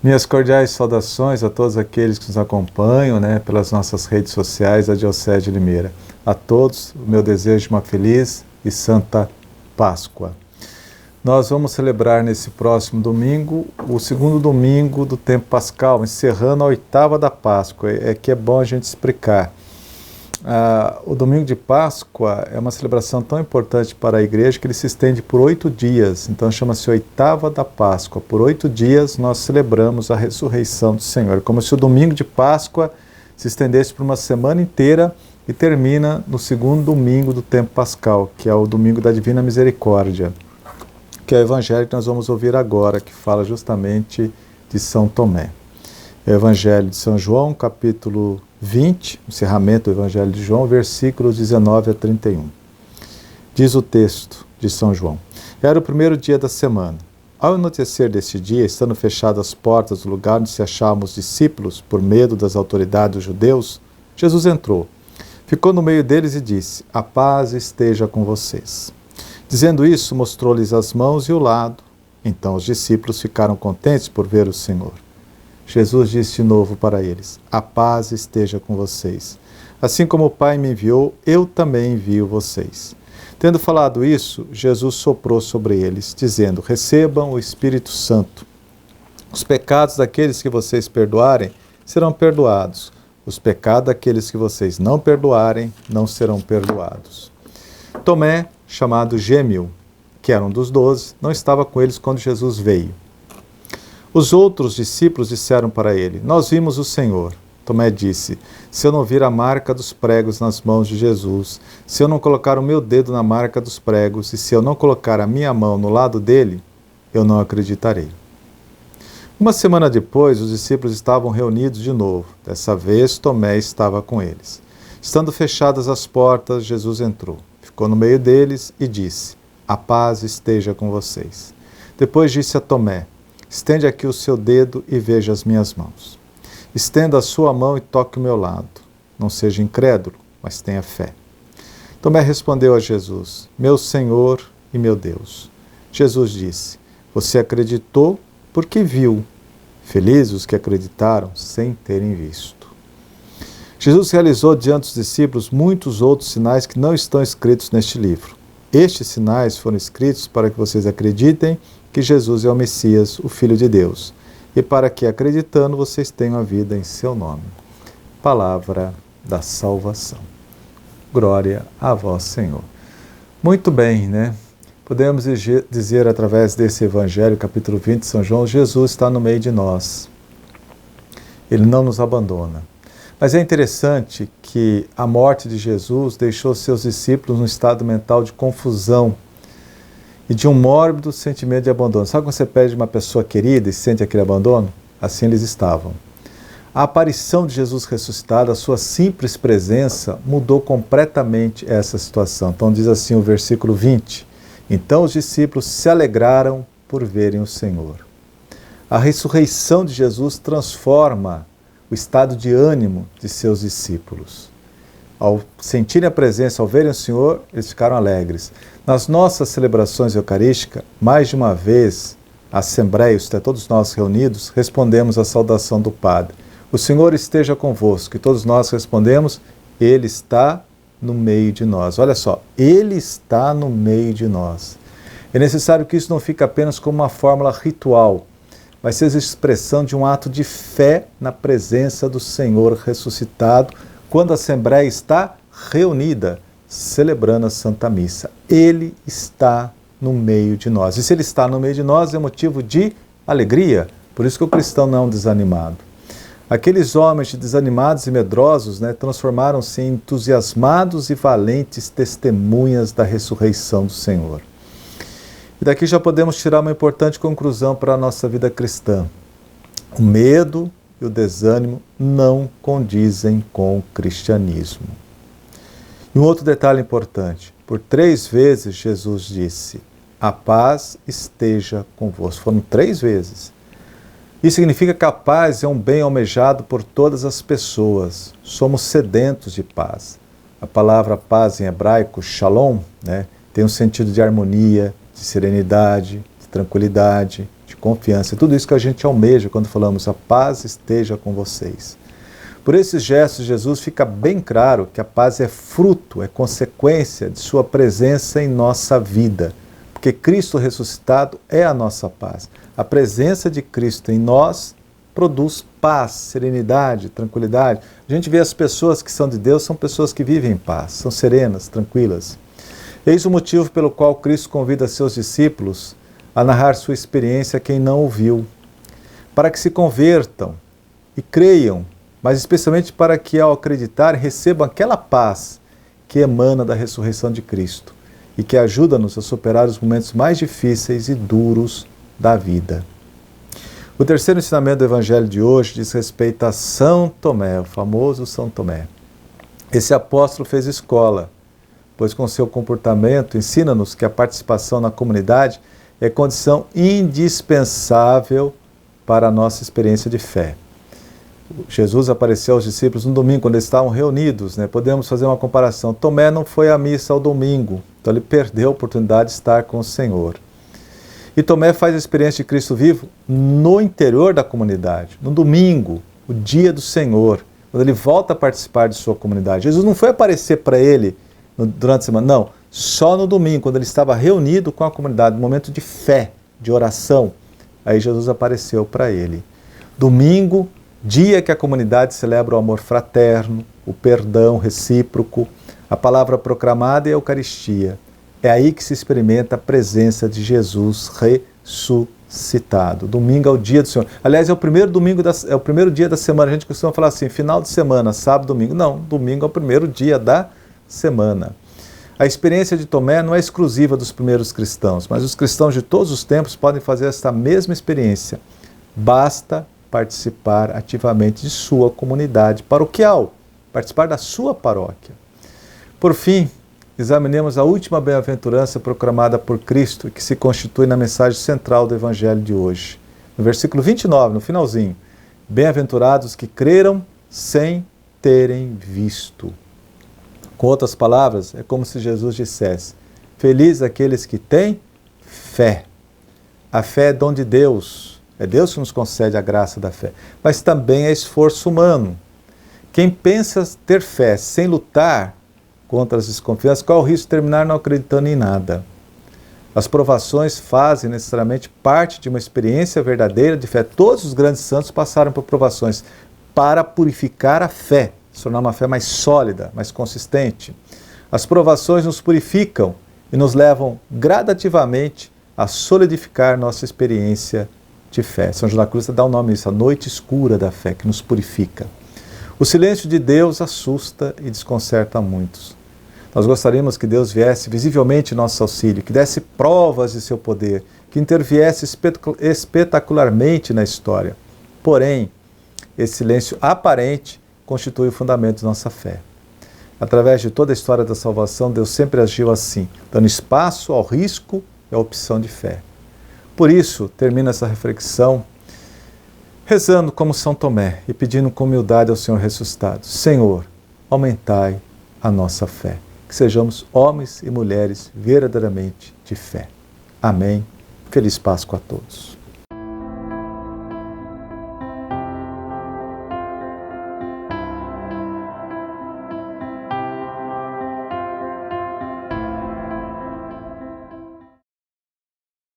Minhas cordiais saudações a todos aqueles que nos acompanham, pelas nossas redes sociais da Diocese de Limeira. A todos, o meu desejo de uma feliz e santa Páscoa. Nós vamos celebrar nesse próximo domingo, o segundo domingo do tempo pascal, encerrando a oitava da Páscoa. É que é bom a gente explicar. O domingo de Páscoa é uma celebração tão importante para a igreja que ele se estende por 8 dias, então chama-se oitava da Páscoa. Por 8 dias nós celebramos a ressurreição do Senhor, como se o domingo de Páscoa se estendesse por uma semana inteira e termina no segundo domingo do tempo pascal, que é o domingo da Divina Misericórdia, que é o evangelho que nós vamos ouvir agora, que fala justamente de São Tomé. É o Evangelho de São João, capítulo 20, encerramento do Evangelho de João, versículos 19 a 31. Diz o texto de São João: Era o primeiro dia da semana. Ao anoitecer deste dia, estando fechadas as portas do lugar onde se achavam os discípulos, por medo das autoridades dos judeus, Jesus entrou, ficou no meio deles e disse: A paz esteja com vocês. Dizendo isso, mostrou-lhes as mãos e o lado. Então os discípulos ficaram contentes por ver o Senhor. Jesus disse de novo para eles: A paz esteja com vocês. Assim como o Pai me enviou, eu também envio vocês. Tendo falado isso, Jesus soprou sobre eles, dizendo: Recebam o Espírito Santo. Os pecados daqueles que vocês perdoarem serão perdoados. Os pecados daqueles que vocês não perdoarem não serão perdoados. Tomé, chamado Gêmeo, que era um dos 12, não estava com eles quando Jesus veio. Os outros discípulos disseram para ele: Nós vimos o Senhor. Tomé disse: Se eu não vir a marca dos pregos nas mãos de Jesus, se eu não colocar o meu dedo na marca dos pregos, e se eu não colocar a minha mão no lado dele, eu não acreditarei. Uma semana depois, os discípulos estavam reunidos de novo. Dessa vez, Tomé estava com eles. Estando fechadas as portas, Jesus entrou, ficou no meio deles e disse: A paz esteja com vocês. Depois disse a Tomé: Estende aqui o seu dedo e veja as minhas mãos. Estenda a sua mão e toque o meu lado. Não seja incrédulo, mas tenha fé. Tomé respondeu a Jesus: Meu Senhor e meu Deus. Jesus disse: Você acreditou porque viu. Felizes os que acreditaram sem terem visto. Jesus realizou diante dos discípulos muitos outros sinais que não estão escritos neste livro. Estes sinais foram escritos para que vocês acreditem que Jesus é o Messias, o Filho de Deus, e para que, acreditando, vocês tenham a vida em seu nome. Palavra da salvação. Glória a vós, Senhor. Muito bem, Podemos dizer através desse Evangelho, capítulo 20 de São João, Jesus está no meio de nós. Ele não nos abandona. Mas é interessante que a morte de Jesus deixou seus discípulos num estado mental de confusão e de um mórbido sentimento de abandono. Sabe quando você perde uma pessoa querida e sente aquele abandono? Assim eles estavam. A aparição de Jesus ressuscitado, a sua simples presença, mudou completamente essa situação. Então diz assim o versículo 20: Então os discípulos se alegraram por verem o Senhor. A ressurreição de Jesus transforma o estado de ânimo de seus discípulos. Ao sentirem a presença, ao verem o Senhor, eles ficaram alegres. Nas nossas celebrações eucarísticas, mais de uma vez, a Assembleia, isto é, todos nós reunidos, respondemos a saudação do Padre: O Senhor esteja convosco. E todos nós respondemos: Ele está no meio de nós. Olha só, Ele está no meio de nós. É necessário que isso não fique apenas como uma fórmula ritual, mas seja expressão de um ato de fé na presença do Senhor ressuscitado, quando a Assembleia está reunida, celebrando a Santa Missa. Ele está no meio de nós. E se Ele está no meio de nós, é motivo de alegria. Por isso que o cristão não é um desanimado. Aqueles homens desanimados e medrosos transformaram-se em entusiasmados e valentes testemunhas da ressurreição do Senhor. E daqui já podemos tirar uma importante conclusão para a nossa vida cristã. O medo e o desânimo não condizem com o cristianismo. E um outro detalhe importante: por 3 vezes Jesus disse: A paz esteja convosco. Foram 3 vezes. Isso significa que a paz é um bem almejado por todas as pessoas. Somos sedentos de paz. A palavra paz em hebraico, shalom, tem um sentido de harmonia, de serenidade, de tranquilidade, de confiança. É tudo isso que a gente almeja quando falamos a paz esteja com vocês. Por esses gestos, Jesus fica bem claro que a paz é fruto, é consequência de sua presença em nossa vida. Porque Cristo ressuscitado é a nossa paz. A presença de Cristo em nós produz paz, serenidade, tranquilidade. A gente vê as pessoas que são de Deus, são pessoas que vivem em paz, são serenas, tranquilas. Eis o motivo pelo qual Cristo convida seus discípulos a narrar sua experiência a quem não ouviu, para que se convertam e creiam, mas especialmente para que, ao acreditar, recebam aquela paz que emana da ressurreição de Cristo e que ajuda-nos a superar os momentos mais difíceis e duros da vida. O terceiro ensinamento do Evangelho de hoje diz respeito a São Tomé, o famoso São Tomé. Esse apóstolo fez escola, pois com seu comportamento ensina-nos que a participação na comunidade é condição indispensável para a nossa experiência de fé. Jesus apareceu aos discípulos no domingo, quando eles estavam reunidos, Podemos fazer uma comparação. Tomé não foi à missa ao domingo, então ele perdeu a oportunidade de estar com o Senhor. E Tomé faz a experiência de Cristo vivo no interior da comunidade, no domingo, o dia do Senhor, quando ele volta a participar de sua comunidade. Jesus não foi aparecer para ele durante a semana, não, só no domingo, quando ele estava reunido com a comunidade, no momento de fé, de oração, aí Jesus apareceu para ele. Domingo, dia que a comunidade celebra o amor fraterno, o perdão recíproco, a palavra proclamada e a Eucaristia. É aí que se experimenta a presença de Jesus ressuscitado. Domingo é o dia do Senhor. Aliás, é o primeiro dia da semana. A gente costuma falar assim, final de semana, sábado, domingo. Não, domingo é o primeiro dia da semana. A experiência de Tomé não é exclusiva dos primeiros cristãos, mas os cristãos de todos os tempos podem fazer esta mesma experiência. Basta participar ativamente de sua comunidade paroquial, participar da sua paróquia. Por fim, examinemos a última bem-aventurança proclamada por Cristo e que se constitui na mensagem central do Evangelho de hoje. No versículo 29, no finalzinho, bem-aventurados que creram sem terem visto. Com outras palavras, é como se Jesus dissesse, felizes aqueles que têm fé. A fé é dom de Deus, é Deus que nos concede a graça da fé, mas também é esforço humano. Quem pensa ter fé sem lutar contra as desconfianças, qual é o risco de terminar não acreditando em nada? As provações fazem necessariamente parte de uma experiência verdadeira de fé. Todos os grandes santos passaram por provações para purificar a fé, se tornar uma fé mais sólida, mais consistente. As provações nos purificam e nos levam gradativamente a solidificar nossa experiência de fé. São João da Cruz dá o nome a isso, a noite escura da fé, que nos purifica. O silêncio de Deus assusta e desconcerta muitos. Nós gostaríamos que Deus viesse visivelmente em nosso auxílio, que desse provas de seu poder, que interviesse espetacularmente na história. Porém, esse silêncio aparente constitui o fundamento de nossa fé. Através de toda a história da salvação, Deus sempre agiu assim, dando espaço ao risco e à opção de fé. Por isso, termina essa reflexão rezando como São Tomé e pedindo com humildade ao Senhor ressuscitado: Senhor, aumentai a nossa fé. Que sejamos homens e mulheres verdadeiramente de fé. Amém. Feliz Páscoa a todos.